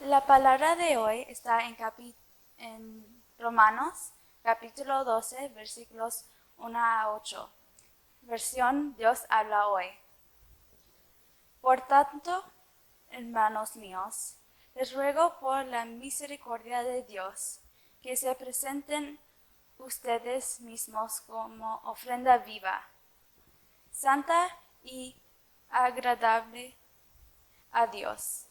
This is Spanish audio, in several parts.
La palabra de hoy está en Romanos, capítulo 12, versículos 1 a 8. Versión Dios habla hoy. Por tanto, hermanos míos, les ruego por la misericordia de Dios que se presenten ustedes mismos como ofrenda viva, santa y agradable a Dios.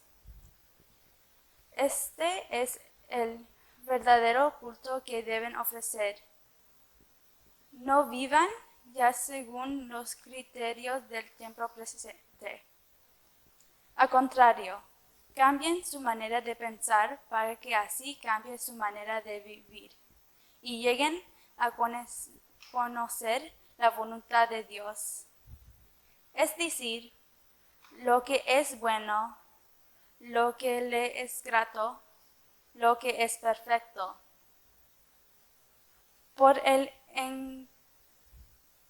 Este es el verdadero culto que deben ofrecer. No vivan ya según los criterios del tiempo presente. Al contrario, cambien su manera de pensar para que así cambie su manera de vivir y lleguen a conocer la voluntad de Dios. Es decir, lo que es bueno, lo que le es grato, lo que es perfecto. Por el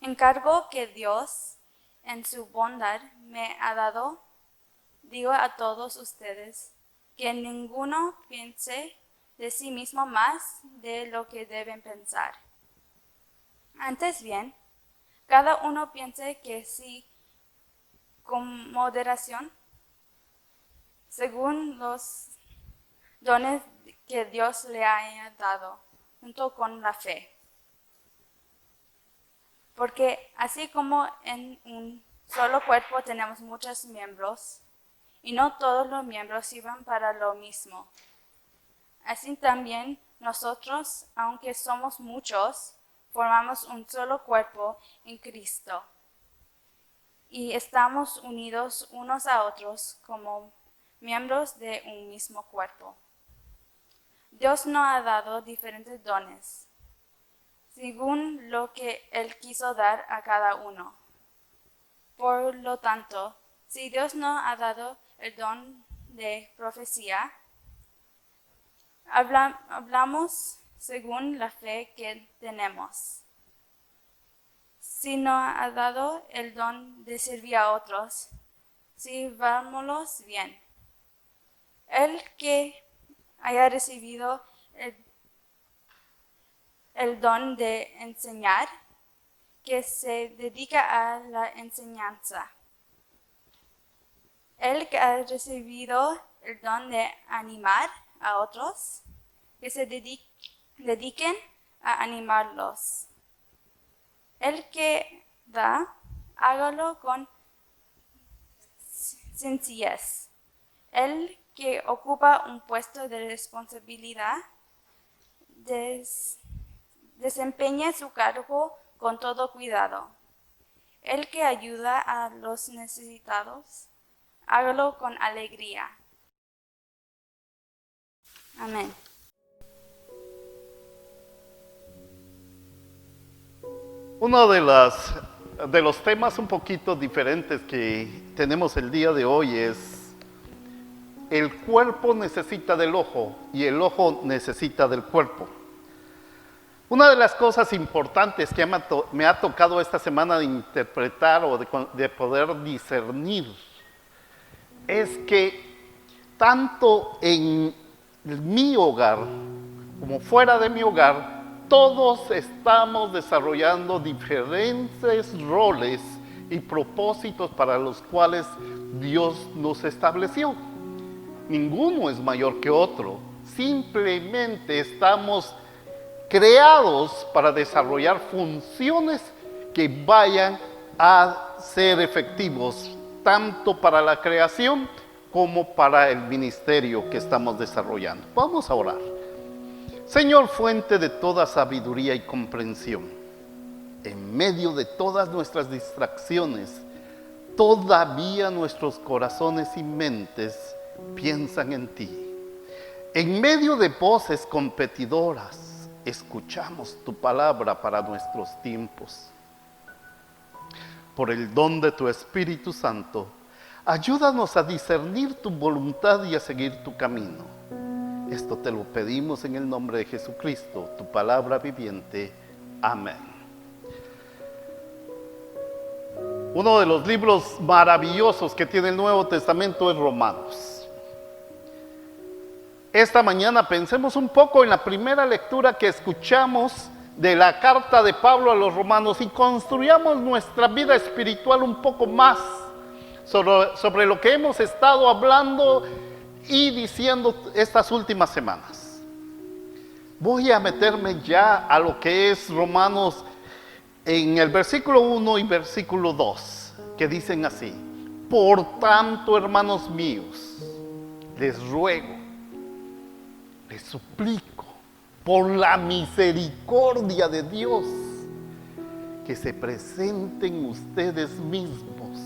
encargo que Dios, en su bondad, me ha dado, digo a todos ustedes, que ninguno piense de sí mismo más de lo que deben pensar. Antes bien, cada uno piense que sí con moderación, según los dones que Dios le haya dado, junto con la fe. Porque así como en un solo cuerpo tenemos muchos miembros, y no todos los miembros sirven para lo mismo, así también nosotros, aunque somos muchos, formamos un solo cuerpo en Cristo, y estamos unidos unos a otros como miembros de un mismo cuerpo. Dios nos ha dado diferentes dones, según lo que Él quiso dar a cada uno. Por lo tanto, si Dios nos ha dado el don de profecía, hablamos según la fe que tenemos. Si nos ha dado el don de servir a otros, sirvámoslos bien. El que haya recibido el don de enseñar, que se dedica a la enseñanza. El que ha recibido el don de animar a otros, que se dediquen a animarlos. El que da, hágalo con sencillez. El que ocupa un puesto de responsabilidad, desempeñe su cargo con todo cuidado. El que ayuda a los necesitados, hágalo con alegría. Amén. Uno de los temas un poquito diferentes que tenemos el día de hoy es: el cuerpo necesita del ojo y el ojo necesita del cuerpo. Una de las cosas importantes que me ha tocado esta semana de interpretar o de poder discernir es que tanto en mi hogar como fuera de mi hogar, todos estamos desarrollando diferentes roles y propósitos para los cuales Dios nos estableció. Ninguno es mayor que otro, simplemente estamos creados para desarrollar funciones que vayan a ser efectivos tanto para la creación como para el ministerio que estamos desarrollando. Vamos a orar. Señor, fuente de toda sabiduría y comprensión, en medio de todas nuestras distracciones, todavía nuestros corazones y mentes piensan en ti. En medio de voces competidoras, escuchamos tu palabra para nuestros tiempos. Por el don de tu Espíritu Santo, ayúdanos a discernir tu voluntad y a seguir tu camino. Esto te lo pedimos en el nombre de Jesucristo, tu palabra viviente. Amén. Uno de los libros maravillosos que tiene el Nuevo Testamento es Romanos. esta mañana pensemos un poco en la primera lectura que escuchamos de la carta de Pablo a los romanos y construyamos nuestra vida espiritual un poco más sobre lo que hemos estado hablando y diciendo estas últimas semanas. Voy a meterme ya a lo que es Romanos en el versículo 1 y versículo 2, que dicen así: por tanto, hermanos míos, les ruego, les suplico, por la misericordia de Dios, que se presenten ustedes mismos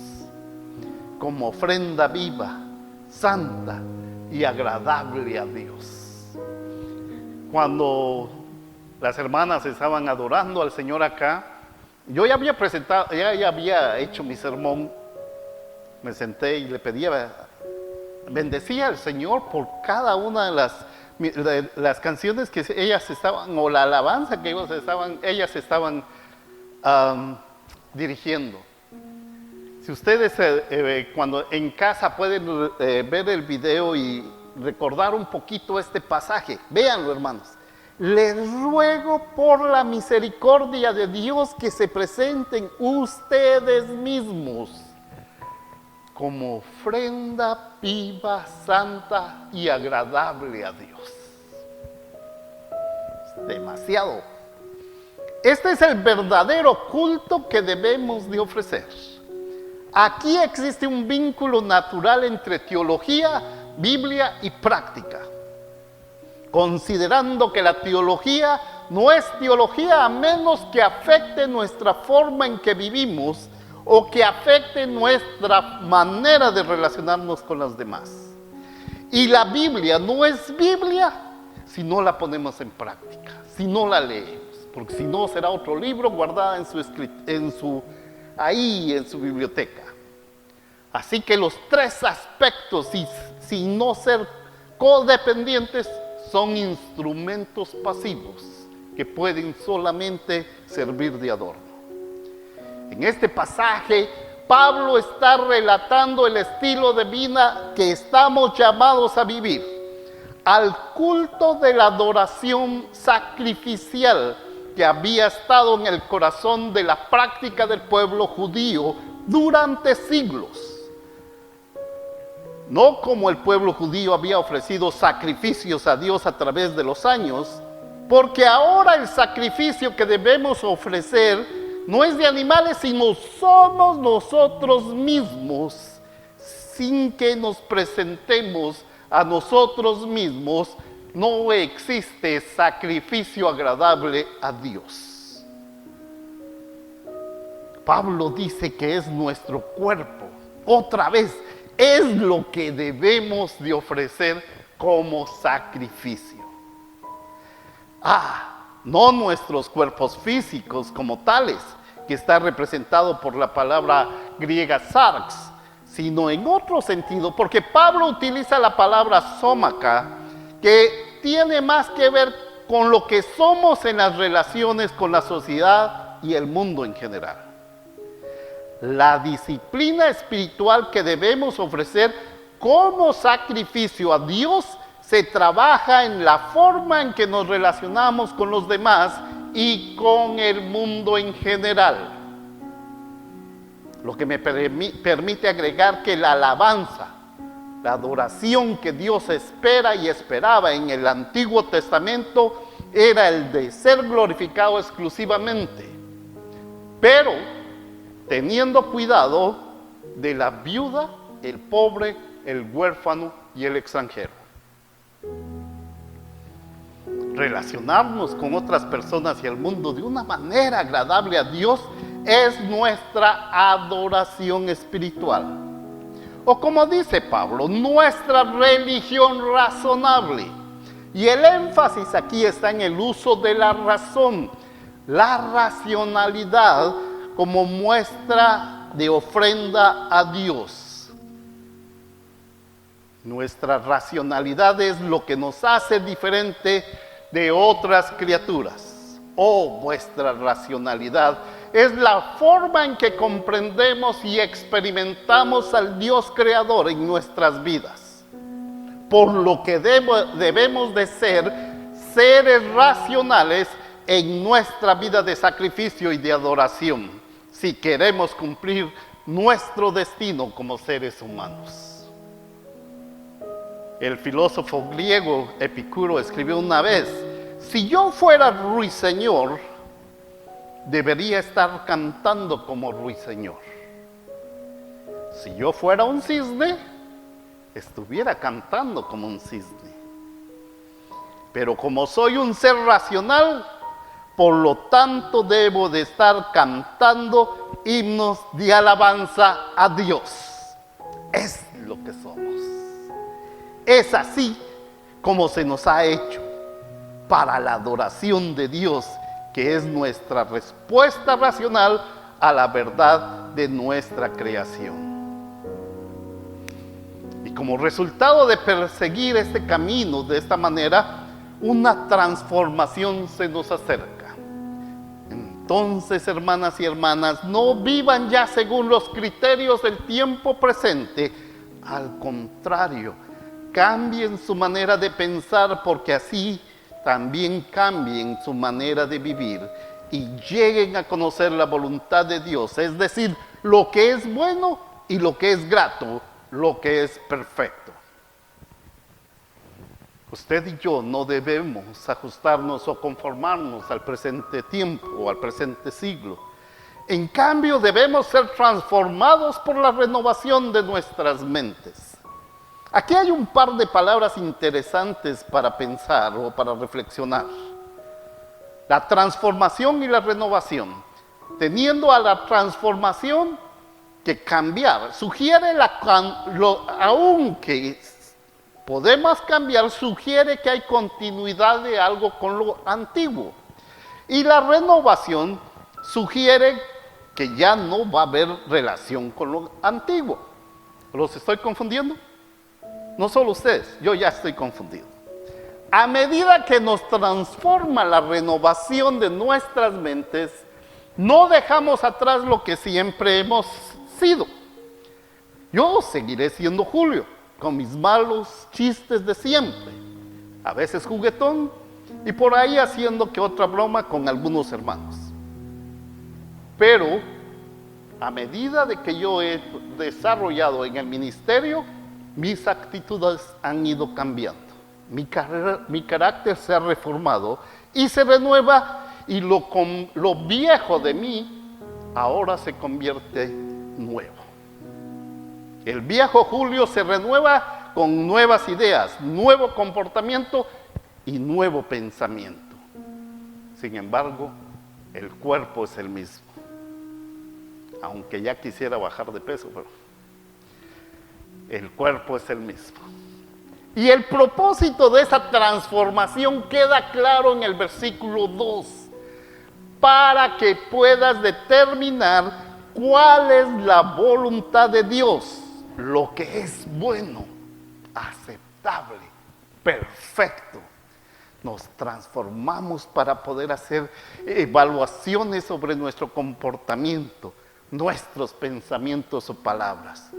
como ofrenda viva, santa y agradable a Dios. Cuando las hermanas estaban adorando al Señor acá, yo ya había presentado, ya había hecho mi sermón. Me senté y le pedía, bendecía al Señor por cada una de las canciones que ellas estaban, o la alabanza que ellas estaban dirigiendo. Si ustedes cuando en casa pueden ver el video y recordar un poquito este pasaje, véanlo, hermanos. Les ruego por la misericordia de Dios que se presenten ustedes mismos como ofrenda viva, santa y agradable a Dios. Demasiado. Este es el verdadero culto que debemos de ofrecer. Aquí existe un vínculo natural entre teología, Biblia y práctica. Considerando que la teología no es teología a menos que afecte nuestra forma en que vivimos o que afecte nuestra manera de relacionarnos con los demás. Y la Biblia no es Biblia si no la ponemos en práctica, si no la leemos, porque si no será otro libro guardado en su biblioteca. Así que los tres aspectos, sin no ser codependientes, son instrumentos pasivos que pueden solamente servir de adorno. En este pasaje, Pablo está relatando el estilo de vida que estamos llamados a vivir, al culto de la adoración sacrificial que había estado en el corazón de la práctica del pueblo judío durante siglos. No como el pueblo judío había ofrecido sacrificios a Dios a través de los años, porque ahora el sacrificio que debemos ofrecer no es de animales, sino somos nosotros mismos, sin que nos presentemos a nosotros mismos. No existe sacrificio agradable a Dios. Pablo dice que es nuestro cuerpo. Otra vez, es lo que debemos de ofrecer como sacrificio. No nuestros cuerpos físicos como tales, que está representado por la palabra griega sarx, sino en otro sentido, porque Pablo utiliza la palabra sómaca, que tiene más que ver con lo que somos en las relaciones con la sociedad y el mundo en general. La disciplina espiritual que debemos ofrecer como sacrificio a Dios se trabaja en la forma en que nos relacionamos con los demás y con el mundo en general. Lo que me permite agregar que la alabanza, la adoración que Dios espera y esperaba en el Antiguo Testamento era el de ser glorificado exclusivamente, pero teniendo cuidado de la viuda, el pobre, el huérfano y el extranjero. Relacionarnos con otras personas y el mundo de una manera agradable a Dios es nuestra adoración espiritual. O como dice Pablo, nuestra religión razonable. Y el énfasis aquí está en el uso de la razón, la racionalidad como muestra de ofrenda a Dios. Nuestra racionalidad es lo que nos hace diferente de otras criaturas. Vuestra racionalidad es la forma en que comprendemos y experimentamos al Dios creador en nuestras vidas. por lo que debemos de ser seres racionales en nuestra vida de sacrificio y de adoración, si queremos cumplir nuestro destino como seres humanos. El filósofo griego Epicuro escribió una vez: si yo fuera ruiseñor, debería estar cantando como ruiseñor. Si yo fuera un cisne, estuviera cantando como un cisne. Pero como soy un ser racional, por lo tanto debo de estar cantando himnos de alabanza a Dios. Es lo que somos. Es así como se nos ha hecho para la adoración de Dios, que es nuestra respuesta racional a la verdad de nuestra creación. Y como resultado de perseguir este camino de esta manera, una transformación se nos acerca. Entonces, hermanas y hermanas, no vivan ya según los criterios del tiempo presente. Al contrario, cambien su manera de pensar, porque así también cambien su manera de vivir y lleguen a conocer la voluntad de Dios, es decir, lo que es bueno y lo que es grato, lo que es perfecto. Usted y yo no debemos ajustarnos o conformarnos al presente tiempo o al presente siglo. En cambio, debemos ser transformados por la renovación de nuestras mentes. Aquí hay un par de palabras interesantes para pensar o para reflexionar. La transformación y la renovación. Teniendo a la transformación que cambiar, sugiere aunque podemos cambiar, sugiere que hay continuidad de algo con lo antiguo. Y la renovación sugiere que ya no va a haber relación con lo antiguo. ¿Los estoy confundiendo? No solo ustedes, yo ya estoy confundido. A medida que nos transforma la renovación de nuestras mentes, no dejamos atrás lo que siempre hemos sido. Yo seguiré siendo Julio, con mis malos chistes de siempre, a veces juguetón, y por ahí haciendo que otra broma con algunos hermanos. Pero a medida de que yo he desarrollado en el ministerio, mis actitudes han ido cambiando. Mi carácter se ha reformado y se renueva, y lo viejo de mí ahora se convierte nuevo. El viejo Julio se renueva con nuevas ideas, nuevo comportamiento y nuevo pensamiento. Sin embargo, el cuerpo es el mismo. Aunque ya quisiera bajar de peso, pero el cuerpo es el mismo. Y el propósito de esa transformación queda claro en el versículo 2. Para que puedas determinar cuál es la voluntad de Dios, lo que es bueno, aceptable, perfecto. Nos transformamos para poder hacer evaluaciones sobre nuestro comportamiento, nuestros pensamientos o palabras.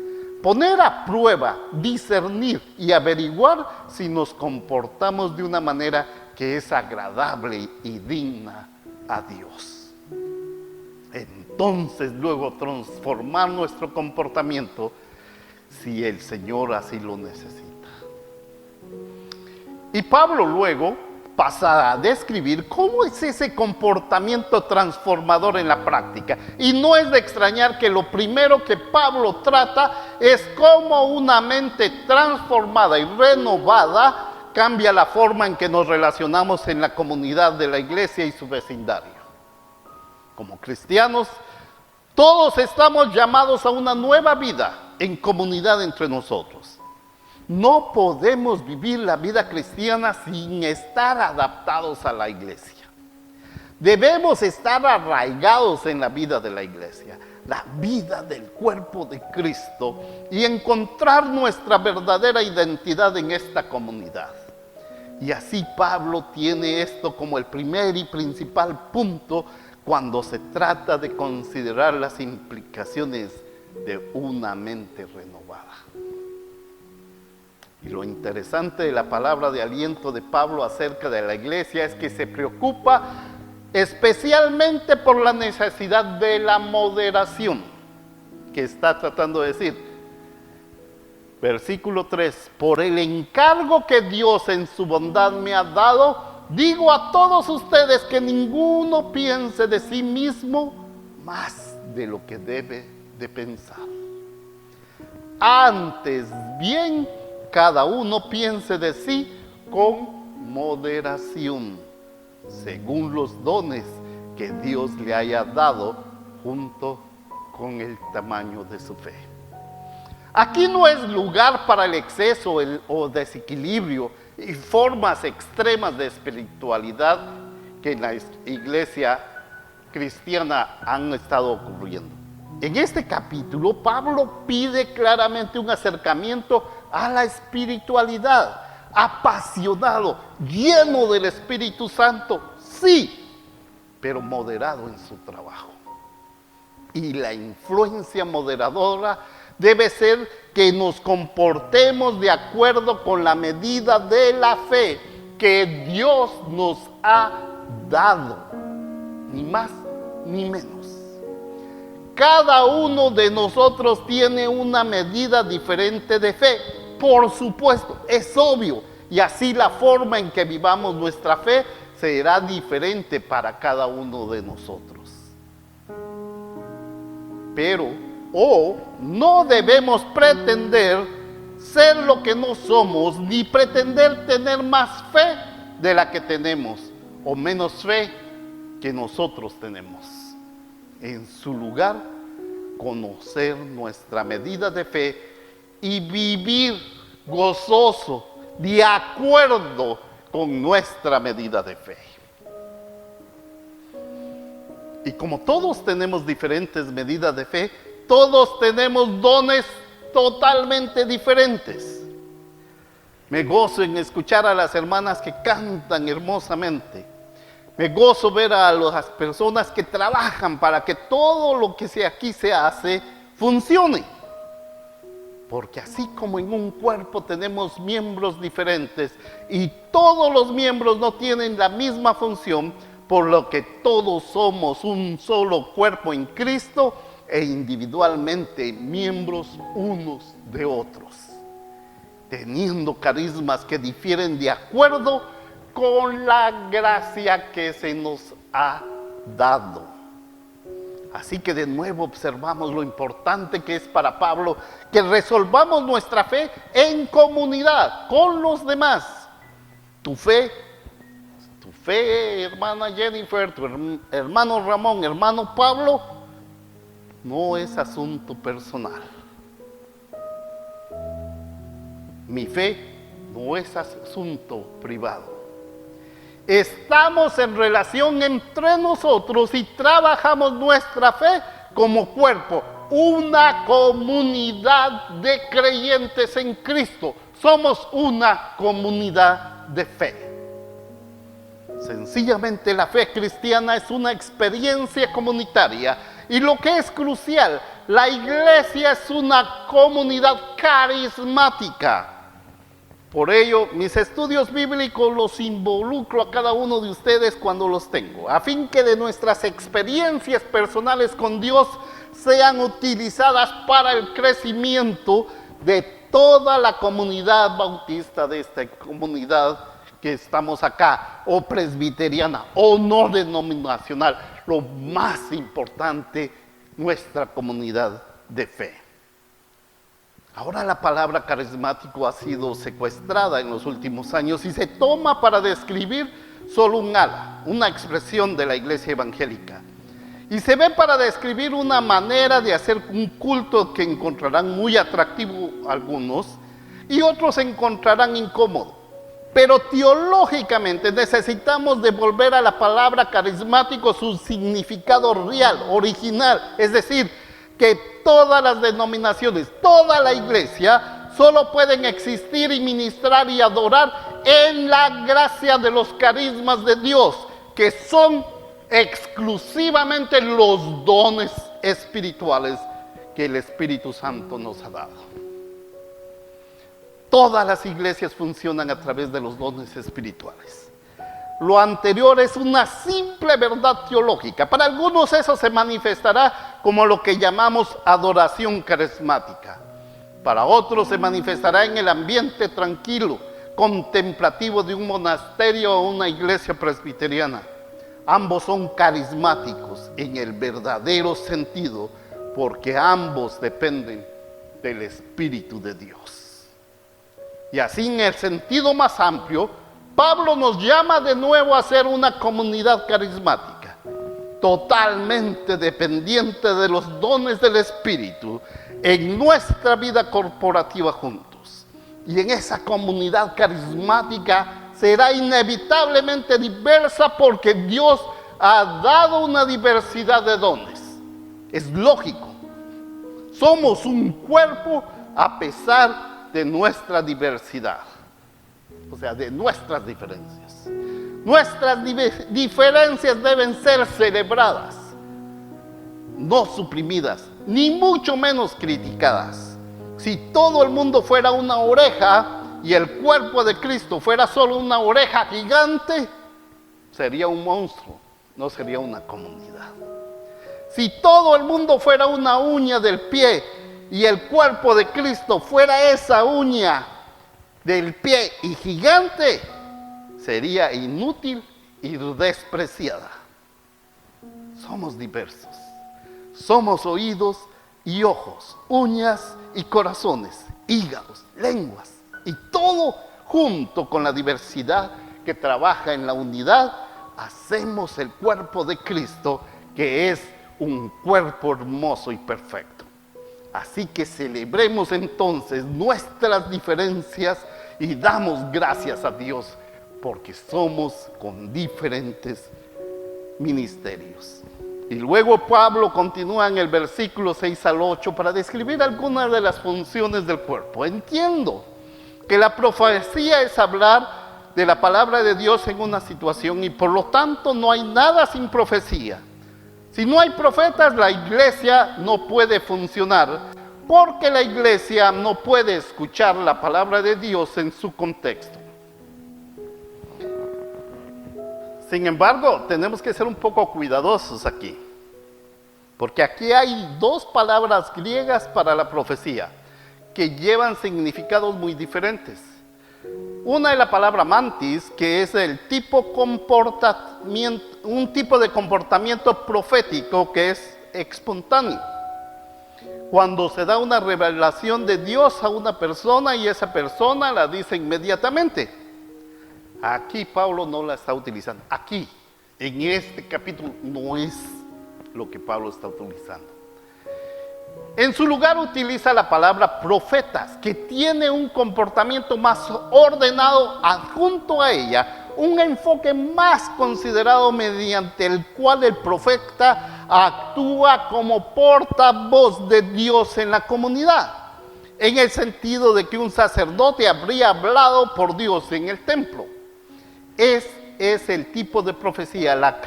Poner a prueba, discernir y averiguar si nos comportamos de una manera que es agradable y digna a Dios. Entonces, luego transformar nuestro comportamiento si el Señor así lo necesita. Y Pablo luego pasa a describir cómo es ese comportamiento transformador en la práctica. Y no es de extrañar que lo primero que Pablo trata es cómo una mente transformada y renovada cambia la forma en que nos relacionamos en la comunidad de la iglesia y su vecindario. Como cristianos, todos estamos llamados a una nueva vida en comunidad entre nosotros. No podemos vivir la vida cristiana sin estar adaptados a la iglesia. Debemos estar arraigados en la vida de la iglesia, la vida del cuerpo de Cristo, y encontrar nuestra verdadera identidad en esta comunidad. Y así Pablo tiene esto como el primer y principal punto cuando se trata de considerar las implicaciones de una mente renovada. Y lo interesante de la palabra de aliento de Pablo acerca de la iglesia es que se preocupa especialmente por la necesidad de la moderación, que está tratando de decir. Versículo 3, por el encargo que Dios en su bondad me ha dado, digo a todos ustedes que ninguno piense de sí mismo más de lo que debe de pensar. Antes bien, cada uno piense de sí con moderación, según los dones que Dios le haya dado junto con el tamaño de su fe. Aquí no es lugar para el exceso o desequilibrio y formas extremas de espiritualidad que en la iglesia cristiana han estado ocurriendo. En este capítulo, Pablo pide claramente un acercamiento a la espiritualidad, apasionado, lleno del Espíritu Santo, sí, pero moderado en su trabajo. Y la influencia moderadora debe ser que nos comportemos de acuerdo con la medida de la fe que Dios nos ha dado, ni más ni menos. Cada uno de nosotros tiene una medida diferente de fe, por supuesto, es obvio, y así la forma en que vivamos nuestra fe será diferente para cada uno de nosotros. Pero no debemos pretender ser lo que no somos, ni pretender tener más fe de la que tenemos, o menos fe que nosotros tenemos. En su lugar, conocer nuestra medida de fe y vivir gozoso, de acuerdo con nuestra medida de fe. Y como todos tenemos diferentes medidas de fe, todos tenemos dones totalmente diferentes. Me gozo en escuchar a las hermanas que cantan hermosamente. Me gozo ver a las personas que trabajan para que todo lo que aquí se hace funcione. Porque así como en un cuerpo tenemos miembros diferentes y todos los miembros no tienen la misma función, por lo que todos somos un solo cuerpo en Cristo e individualmente miembros unos de otros, teniendo carismas que difieren de acuerdo con la gracia que se nos ha dado. Así que de nuevo observamos lo importante que es para Pablo que resolvamos nuestra fe en comunidad con los demás. Tu fe, hermana Jennifer, tu hermano Ramón, hermano Pablo, no es asunto personal. Mi fe no es asunto privado. Estamos en relación entre nosotros y trabajamos nuestra fe como cuerpo, una comunidad de creyentes en Cristo. Somos una comunidad de fe. Sencillamente la fe cristiana es una experiencia comunitaria y lo que es crucial, la iglesia es una comunidad carismática. Por ello, mis estudios bíblicos los involucro a cada uno de ustedes cuando los tengo, a fin que de nuestras experiencias personales con Dios sean utilizadas para el crecimiento de toda la comunidad bautista, de esta comunidad que estamos acá, o presbiteriana, o no denominacional, lo más importante, nuestra comunidad de fe. Ahora la palabra carismático ha sido secuestrada en los últimos años y se toma para describir solo un ala, una expresión de la iglesia evangélica. Y se ve para describir una manera de hacer un culto que encontrarán muy atractivo algunos y otros encontrarán incómodo. Pero teológicamente necesitamos devolver a la palabra carismático su significado real, original, es decir, que todas las denominaciones, toda la iglesia, solo pueden existir y ministrar y adorar en la gracia de los carismas de Dios, que son exclusivamente los dones espirituales que el Espíritu Santo nos ha dado. Todas las iglesias funcionan a través de los dones espirituales. Lo anterior es una simple verdad teológica. Para algunos eso se manifestará como lo que llamamos adoración carismática. Para otros se manifestará en el ambiente tranquilo, contemplativo de un monasterio o una iglesia presbiteriana. Ambos son carismáticos en el verdadero sentido, porque ambos dependen del Espíritu de Dios. Y así, en el sentido más amplio, Pablo nos llama de nuevo a ser una comunidad carismática, totalmente dependiente de los dones del Espíritu en nuestra vida corporativa juntos. Y en esa comunidad carismática será inevitablemente diversa, porque Dios ha dado una diversidad de dones. Es lógico. Somos un cuerpo a pesar de nuestra diversidad, o sea, de nuestras diferencias. Nuestras diferencias deben ser celebradas, no suprimidas, ni mucho menos criticadas. Si todo el mundo fuera una oreja y el cuerpo de Cristo fuera solo una oreja gigante, sería un monstruo, no sería una comunidad. Si todo el mundo fuera una uña del pie y el cuerpo de Cristo fuera esa uña del pie y gigante, sería inútil y despreciada. Somos diversos. Somos oídos y ojos, uñas y corazones, hígados, lenguas, y todo junto con la diversidad que trabaja en la unidad, hacemos el cuerpo de Cristo, que es un cuerpo hermoso y perfecto. Así que celebremos entonces nuestras diferencias y damos gracias a Dios, porque somos con diferentes ministerios. Y luego Pablo continúa en el versículo 6 al 8 para describir algunas de las funciones del cuerpo. Entiendo que la profecía es hablar de la palabra de Dios en una situación, y por lo tanto no hay nada sin profecía. Si no hay profetas, la iglesia no puede funcionar, porque la iglesia no puede escuchar la palabra de Dios en su contexto. Sin embargo, tenemos que ser un poco cuidadosos aquí, porque aquí hay dos palabras griegas para la profecía que llevan significados muy diferentes. Una es la palabra mantis, que es un tipo de comportamiento profético que es espontáneo. Cuando se da una revelación de Dios a una persona y esa persona la dice inmediatamente. Aquí Pablo no la está utilizando. Aquí, en este capítulo, no es lo que Pablo está utilizando. En su lugar utiliza la palabra profetas, que tiene un comportamiento más ordenado adjunto a ella, un enfoque más considerado, mediante el cual el profeta actúa como portavoz de Dios en la comunidad, en el sentido de que un sacerdote habría hablado por Dios en el templo. Es el tipo de profecía la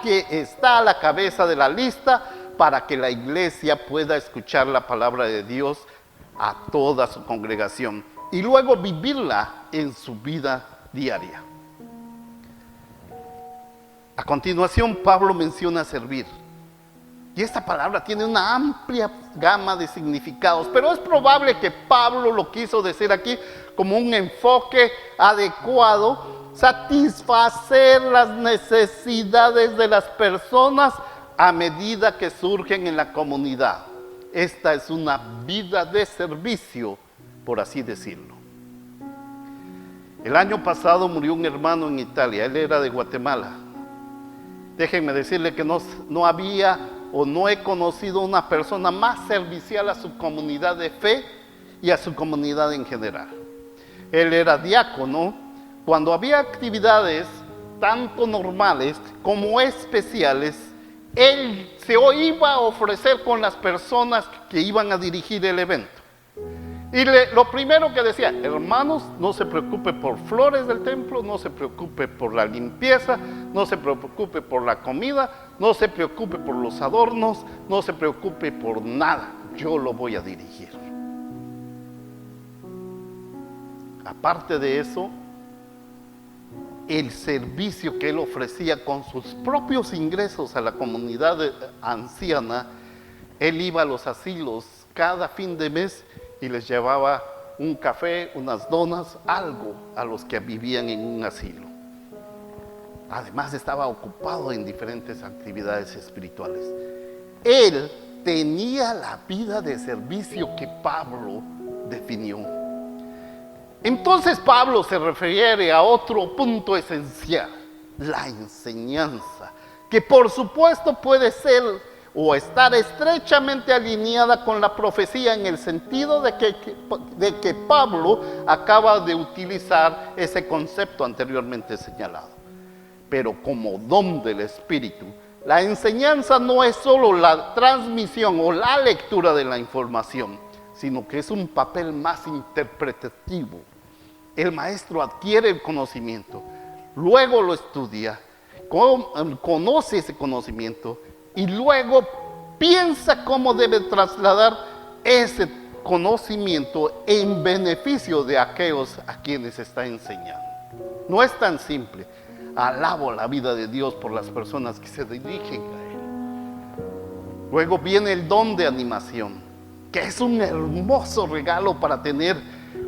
que está a la cabeza de la lista para que la iglesia pueda escuchar la palabra de Dios a toda su congregación y luego vivirla en su vida diaria. A continuación, Pablo menciona servir. Y esta palabra tiene una amplia gama de significados, pero es probable que Pablo lo quiso decir aquí como un enfoque adecuado, satisfacer las necesidades de las personas a medida que surgen en la comunidad. Esta es una vida de servicio, por así decirlo. El año pasado murió un hermano en Italia, él era de Guatemala. Déjenme decirle que no había o no he conocido una persona más servicial a su comunidad de fe y a su comunidad en general. Él era diácono. Cuando había actividades tanto normales como especiales, él se iba a ofrecer con las personas que iban a dirigir el evento. Y lo primero que decía: hermanos, no se preocupe por flores del templo, no se preocupe por la limpieza, no se preocupe por la comida, no se preocupe por los adornos, no se preocupe por nada, yo lo voy a dirigir. Aparte de eso, el servicio que él ofrecía con sus propios ingresos a la comunidad anciana, él iba a los asilos cada fin de mes y les llevaba un café, unas donas, algo a los que vivían en un asilo. Además estaba ocupado en diferentes actividades espirituales. Él tenía la vida de servicio que Pablo definió. Entonces Pablo se refiere a otro punto esencial, la enseñanza, que por supuesto puede ser o estar estrechamente alineada con la profecía en el sentido de que Pablo acaba de utilizar ese concepto anteriormente señalado. Pero como don del Espíritu, la enseñanza no es solo la transmisión o la lectura de la información, sino que es un papel más interpretativo. El maestro adquiere el conocimiento, luego lo estudia, conoce ese conocimiento y luego piensa cómo debe trasladar ese conocimiento en beneficio de aquellos a quienes está enseñando. No es tan simple. Alabo la vida de Dios por las personas que se dirigen a Él. Luego viene el don de animación, que es un hermoso regalo para tener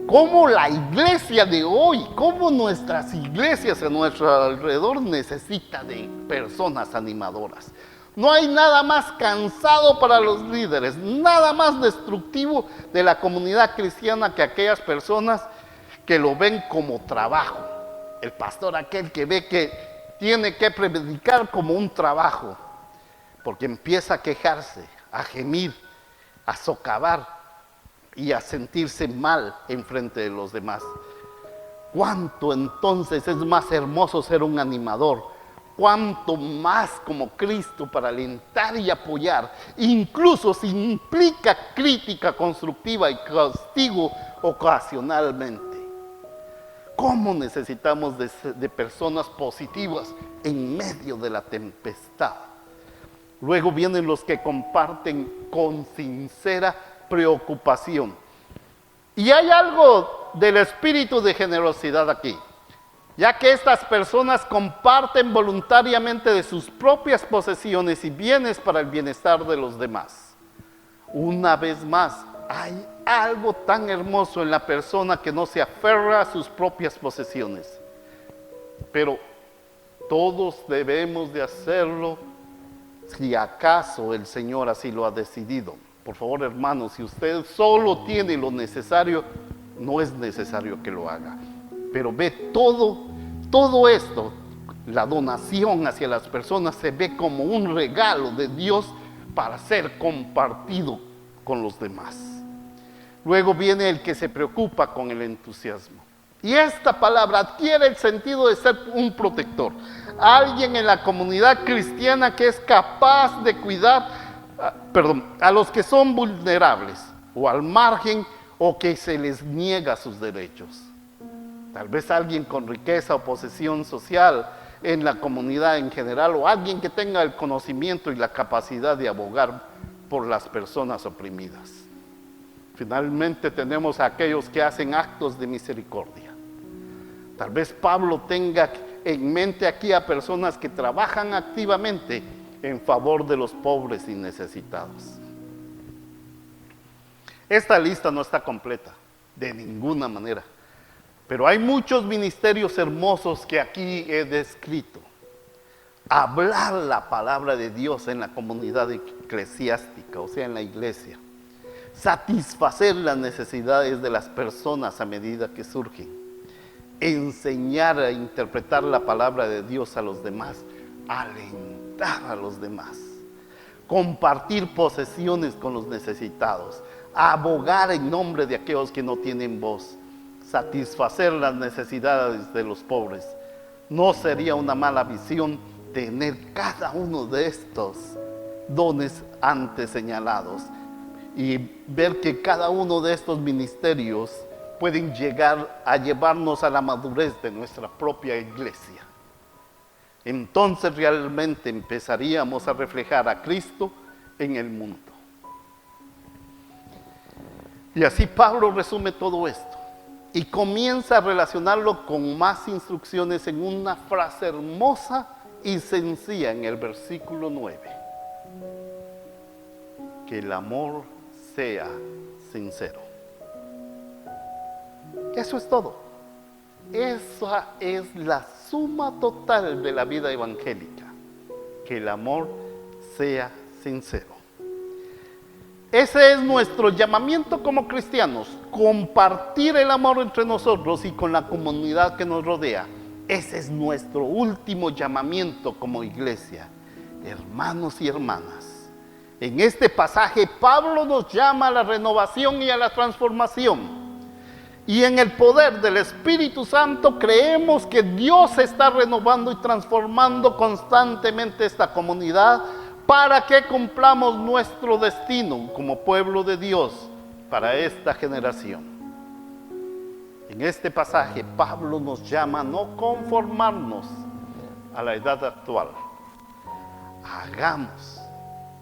como la iglesia de hoy, como nuestras iglesias a nuestro alrededor necesita de personas animadoras. No hay nada más cansado para los líderes, nada más destructivo de la comunidad cristiana que aquellas personas que lo ven como trabajo. El pastor aquel que ve que tiene que predicar como un trabajo, porque empieza a quejarse, a gemir, a socavar y a sentirse mal en frente de los demás. ¿Cuánto entonces es más hermoso ser un animador? ¿Cuánto más como Cristo para alentar y apoyar? Incluso si implica crítica constructiva y castigo ocasionalmente. ¿Cómo necesitamos de personas positivas en medio de la tempestad? Luego vienen los que comparten con sincera preocupación. Y hay algo del espíritu de generosidad aquí, ya que estas personas comparten voluntariamente de sus propias posesiones y bienes para el bienestar de los demás. Una vez más, hay algo tan hermoso en la persona que no se aferra a sus propias posesiones. Pero todos debemos de hacerlo si acaso el Señor así lo ha decidido. Por favor, hermanos, si usted solo tiene lo necesario, no es necesario que lo haga. Pero ve todo esto, la donación hacia las personas se ve como un regalo de Dios para ser compartido con los demás. Luego viene el que se preocupa con el entusiasmo. Y esta palabra adquiere el sentido de ser un protector. Alguien en la comunidad cristiana que es capaz de cuidar a los que son vulnerables o al margen o que se les niega sus derechos. Tal vez alguien con riqueza o posesión social en la comunidad en general, o alguien que tenga el conocimiento y la capacidad de abogar por las personas oprimidas. Finalmente tenemos a aquellos que hacen actos de misericordia. Tal vez Pablo tenga en mente aquí a personas que trabajan activamente en favor de los pobres y necesitados. Esta lista no está completa, de ninguna manera. Pero hay muchos ministerios hermosos que aquí he descrito. Hablar la palabra de Dios en la comunidad eclesiástica, o sea, en la iglesia. Satisfacer las necesidades de las personas a medida que surgen. Enseñar a interpretar la palabra de Dios a los demás. Alentar a los demás. Compartir posesiones con los necesitados. Abogar en nombre de aquellos que no tienen voz. Satisfacer las necesidades de los pobres. No sería una mala visión tener cada uno de estos dones antes señalados y ver que cada uno de estos ministerios pueden llegar a llevarnos a la madurez de nuestra propia iglesia. Entonces realmente empezaríamos a reflejar a Cristo en el mundo. Y así Pablo resume todo esto. y comienza a relacionarlo con más instrucciones en una frase hermosa y sencilla en el versículo 9. Que el amor sea sincero. Eso es todo. Esa es la suma total de la vida evangélica. Que el amor sea sincero. Ese es nuestro llamamiento como cristianos, compartir el amor entre nosotros y con la comunidad que nos rodea. Ese es nuestro último llamamiento como iglesia. Hermanos y hermanas, en este pasaje Pablo nos llama a la renovación y a la transformación. Y en el poder del Espíritu Santo creemos que Dios está renovando y transformando constantemente esta comunidad para que cumplamos nuestro destino como pueblo de Dios para esta generación. En este pasaje Pablo nos llama a no conformarnos a la edad actual. Hagamos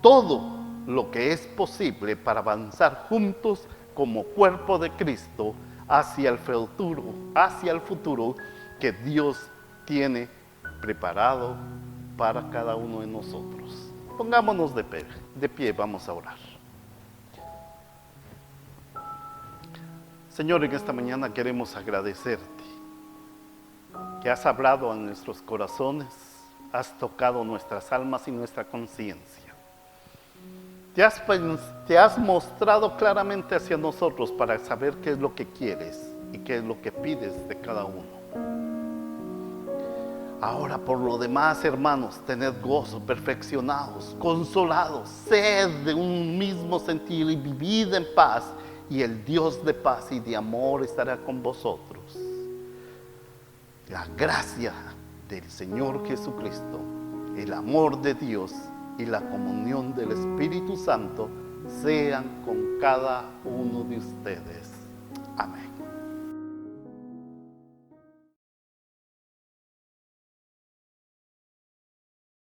todo lo que es posible para avanzar juntos como cuerpo de Cristo hacia el futuro que Dios tiene preparado para cada uno de nosotros. Pongámonos de pie, vamos a orar. Señor, en esta mañana queremos agradecerte que has hablado a nuestros corazones, has tocado nuestras almas y nuestra conciencia. Te has mostrado claramente hacia nosotros para saber qué es lo que quieres y qué es lo que pides de cada uno. Ahora por lo demás, hermanos, tened gozo, perfeccionados, consolados, sed de un mismo sentir y vivid en paz, y el Dios de paz y de amor estará con vosotros. La gracia del Señor Jesucristo, el amor de Dios y la comunión del Espíritu Santo sean con cada uno de ustedes. Amén.